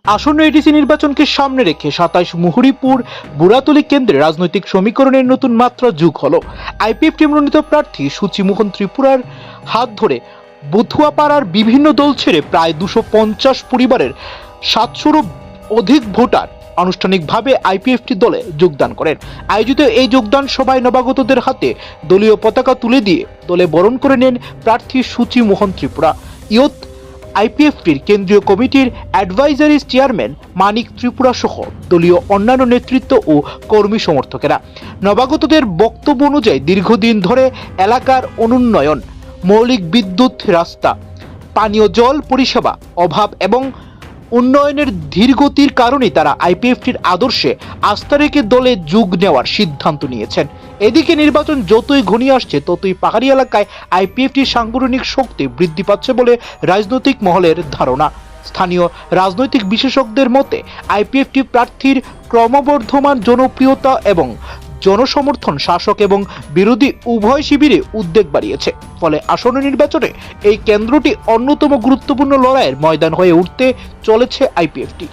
আসন্ন এডিসি নির্বাচনকে সামনে রেখে 27 মুহুরীপুর বুড়াতলী কেন্দ্রে রাজনৈতিক সমীকরণের নতুন মাত্রা যোগ হলো। আইপিএফটি মনোনীত প্রার্থী সুচিমোহন ত্রিপুরার হাত ধরে বথুয়াপাড়ার বিভিন্ন দল ছেড়ে প্রায় 250 পরিবারের 700-রও অধিক ভোটার আনুষ্ঠানিকভাবে আইপিএফটি দলে যোগদান করেন। আয়োজিত এই যোগদান সভায় নবাগতদের হাতে দলীয় পতাকা তুলে দিয়ে দলে বরণ করে নেন প্রার্থী সুচিমোহন ত্রিপুরা। ইয়ত আইপিএফটির কেন্দ্রীয় কমিটির অ্যাডভাইজারি চেয়ারম্যান মানিক ত্রিপুরা সহ দলীয় অন্যান্য নেতৃত্ব ও কর্মী সমর্থকেরা। নবাগতদের বক্তব্য অনুযায়ী দীর্ঘদিন ধরে এলাকার অনুন্নয়ন, মৌলিক বিদ্যুৎ, রাস্তা, পানীয় জল পরিষেবা অভাব এবং উন্নয়নের ধীরগতির কারণে তারা আইপিএফটির আদর্শে আস্থা রেখে দলে যোগ নেওয়ার সিদ্ধান্ত নিয়েছেন। এদিকে নির্বাচন যতই ঘনিয়ে আসছে ততই পাহাড়ি এলাকায় আইপিএফটির সাংগঠনিক শক্তি বৃদ্ধি পাচ্ছে বলে রাজনৈতিক মহলের ধারণা। স্থানীয় রাজনৈতিক বিশেষজ্ঞদের মতে আইপিএফটি প্রার্থীর ক্রমবর্ধমান জনপ্রিয়তা এবং জনসমর্থন শাসক এবং বিরোধী উভয় শিবিরে উদ্বেগ বাড়িয়েছে। ফলে আসন্ন নির্বাচনে এই কেন্দ্রটি অন্যতম গুরুত্বপূর্ণ লড়াইয়ের ময়দান হয়ে উঠতে চলেছে IPFT.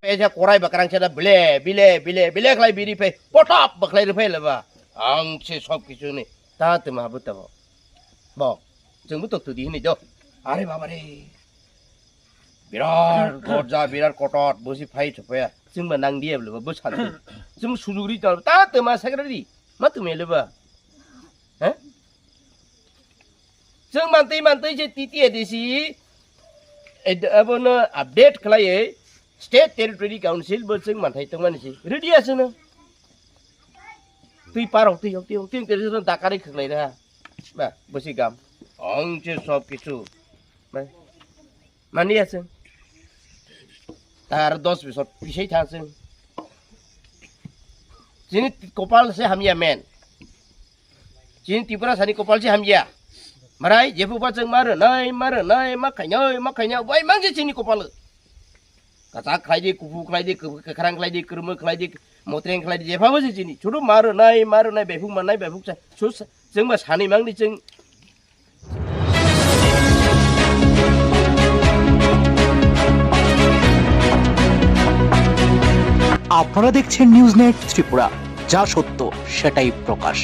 Peja korai bakarang chada bile klai biri pe potop baklai rupai leba ang che sob kisu ni ta te ma buta bo jeng butok tu di ni jo are baba re birar gorja birar kotot bosi phai chopya jeng ma nang dia leba bo chan jeng sujuri ta te ma secretary ma tu me leba ha jeng mantai je titi edisi abono update klai State Territory Council berseng mantai teman sih. Ready aja na. Tui parong tiung terus takari kelai dah. Bah bersih gam. Angce sob kisu. Bah mandi aja. Tar 10 besok pisai thaseng. Sini kopal se hamya men. Sini Tripura sani kopal se hamya. Marai jepu paceng mar nai makanya boy mangje sini kopal. Kacak kelai di kufu kelai di kerang kelai di kerma kelai di motreng kelai di jepa besi sini. Curu maru nai befuk manai befuk sa. Sus jeng mas hani mang di jeng. আপনারা দেখছেন news net Tripura, যা সত্য সেটাই প্রকাশ।